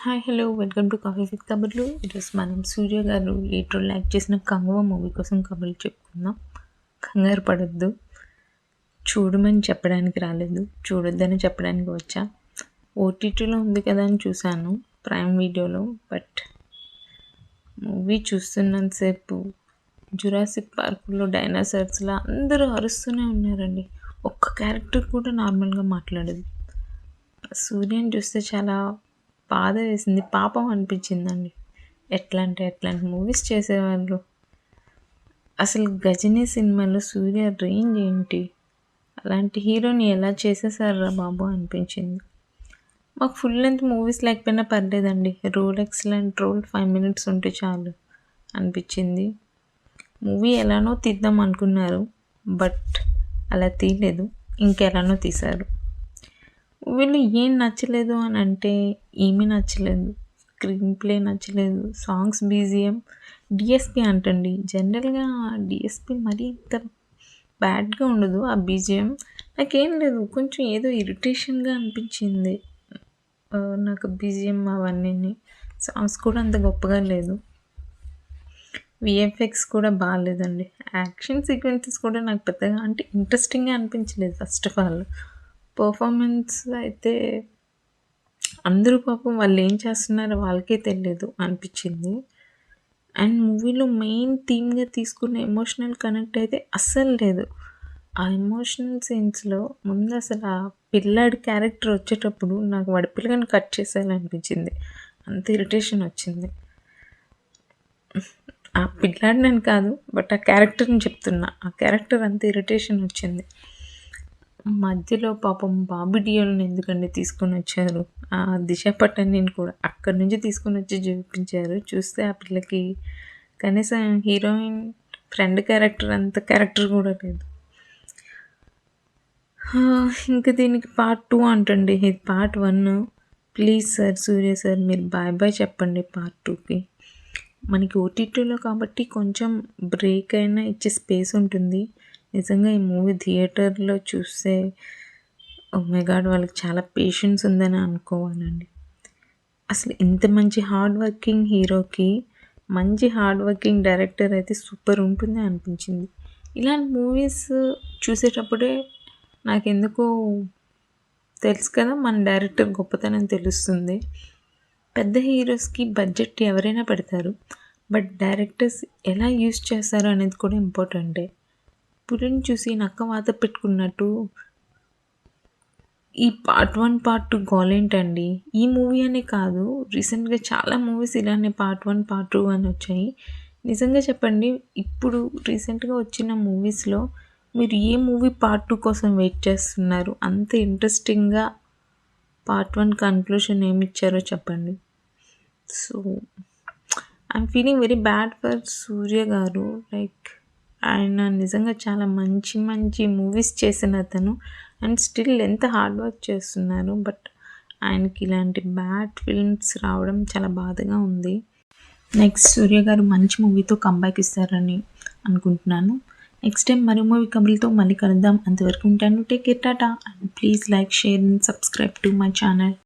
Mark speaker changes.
Speaker 1: Hi hello welcome to coffee with కబుర్లు. ఈరోజు మనం సూర్య గారు లీటర్ యాక్ట్ చేసిన కంగువ మూవీ కోసం కబుర్లు చెప్పుకుందాం. కంగారు పడొద్దు, చూడమని చెప్పడానికి రాలేదు, చూడొద్దని చెప్పడానికి వచ్చా. ఓటీటీలో ఉంది కదా అని చూశాను, ప్రైమ్ వీడియోలో. బట్ మూవీ చూస్తున్నంతసేపు జురాసిక్ పార్కులో డైనోసార్స్లా అందరూ అరుస్తూనే ఉన్నారండి. ఒక్క క్యారెక్టర్ కూడా నార్మల్గా మాట్లాడదు. సూర్యని చూస్తే చాలా బాధ వేసింది, పాపం అనిపించిందండి. ఎట్లాంటి మూవీస్ చేసేవాళ్ళు. అసలు గజనీ సినిమాలో సూర్య రేంజ్ ఏంటి, అలాంటి హీరోని ఎలా చేసేసారా బాబు అనిపించింది. మాకు ఫుల్ లెంత్ మూవీస్ లేకపోయినా పర్లేదండి, రోల్ ఎక్సలెంట్ రోల్ 5 minutes ఉంటే చాలు అనిపించింది. మూవీ ఎలానో తీద్దాం అనుకున్నారు, బట్ అలా తీయలేదు, ఇంకెలానో తీశారు. వీళ్ళు ఏం నచ్చలేదు అని అంటే ఏమీ నచ్చలేదు. స్క్రీన్ ప్లే నచ్చలేదు, సాంగ్స్, బీజిఎం, డిఎస్పి అంటండి. జనరల్గా డిఎస్పి మరీ ఇంత బ్యాడ్గా ఉండదు. ఆ బీజిఎం నాకేం లేదు, కొంచెం ఏదో ఇరిటేషన్గా అనిపించింది నాకు. బీజిఎం అవన్నీ, సాంగ్స్ కూడా అంత గొప్పగా లేదు. విఎఫ్ఎక్స్ కూడా బాగాలేదండి. యాక్షన్ సీక్వెన్సెస్ కూడా నాకు పెద్దగా అంటే ఇంట్రెస్టింగ్గా అనిపించలేదు. ఫస్ట్ ఆఫ్ ఆల్ పర్ఫార్మెన్స్ అయితే అందరూ పాపం వాళ్ళు ఏం చేస్తున్నారో వాళ్ళకే తెలియదు అనిపించింది. అండ్ మూవీలో మెయిన్ థీమ్గా తీసుకున్న ఎమోషనల్ కనెక్ట్ అయితే అస్సలు లేదు. ఆ ఎమోషనల్ సీన్స్లో ముందు అసలు ఆ పిల్లాడి క్యారెక్టర్ వచ్చేటప్పుడు నాకు వాడి పిల్లగాని కట్ చేసేయాలనిపించింది, అంత ఇరిటేషన్ వచ్చింది. ఆ పిల్లాడినని కాదు, బట్ ఆ క్యారెక్టర్ని చెప్తున్నా, ఆ క్యారెక్టర్ అంత ఇరిటేషన్ వచ్చింది. మధ్యలో పాపం బాబీ డియోల్ని ఎందుకండి తీసుకొని వచ్చారు. ఆ దిశ పటానిని కూడా అక్కడి నుంచి తీసుకొని వచ్చి చూపించారు. చూస్తే ఆ పిల్లకి కనీసం హీరోయిన్ ఫ్రెండ్ క్యారెక్టర్ అంత క్యారెక్టర్ కూడా లేదు. ఇంకా దీనికి పార్ట్ 2 అంటండి, ఇది part 1. Please sir, Surya sir, మీరు బాయ్ బాయ్ చెప్పండి పార్ట్ 2కి. మనకి ఓటీటీలో కాబట్టి కొంచెం బ్రేక్ అయినా ఇచ్చే స్పేస్ ఉంటుంది. నిజంగా ఈ మూవీ థియేటర్లో చూస్తే ఓ మై గాడ్, వాళ్ళకి చాలా పేషెన్స్ ఉందని అనుకోవాలండి. అసలు ఇంత మంచి హార్డ్ వర్కింగ్ హీరోకి మంచి హార్డ్ వర్కింగ్ డైరెక్టర్ అయితే సూపర్ ఉంటుంది అనిపించింది. ఇలాంటి మూవీస్ చూసేటప్పుడే నాకెందుకో తెలుసు కదా, మన డైరెక్టర్ గొప్పతనం తెలుస్తుంది. పెద్ద హీరోస్కి బడ్జెట్ ఎవరైనా పెడతారు, బట్ డైరెక్టర్స్ ఎలా యూస్ చేస్తారు అనేది కూడా ఇంపార్టెంటే. పులిని చూసి నక్క వాత పెట్టుకున్నట్టు ఈ పార్ట్ 1 పార్ట్ 2 గోలేంటండి. ఈ మూవీ అనే కాదు, రీసెంట్గా చాలా మూవీస్ ఇలానే పార్ట్ 1 పార్ట్ 2 అని వచ్చాయి. నిజంగా చెప్పండి, ఇప్పుడు రీసెంట్గా వచ్చిన మూవీస్లో మీరు ఏ మూవీ పార్ట్ 2 కోసం వెయిట్ చేస్తున్నారు? అంత ఇంట్రెస్టింగ్గా పార్ట్ 1 కన్క్లూషన్ ఏమి ఇచ్చారో చెప్పండి. So I'm feeling very bad for Surya garu. Like ఆయన నిజంగా చాలా మంచి మంచి మూవీస్ చేసిన అతను, అండ్ స్టిల్ ఎంత హార్డ్ వర్క్ చేస్తున్నారు. బట్ ఆయనకి ఇలాంటి బ్యాడ్ ఫిల్మ్స్ రావడం చాలా బాధగా ఉంది. నెక్స్ట్ సూర్య గారు మంచి మూవీతో కంబ్యాక్ ఇస్తారని అనుకుంటున్నాను. నెక్స్ట్ టైం మరో మూవీ కబుర్లతో మళ్ళీ కలుద్దాం. అంతవరకు ఉంటాను. Take care, Tata, and please like, share and subscribe to my channel.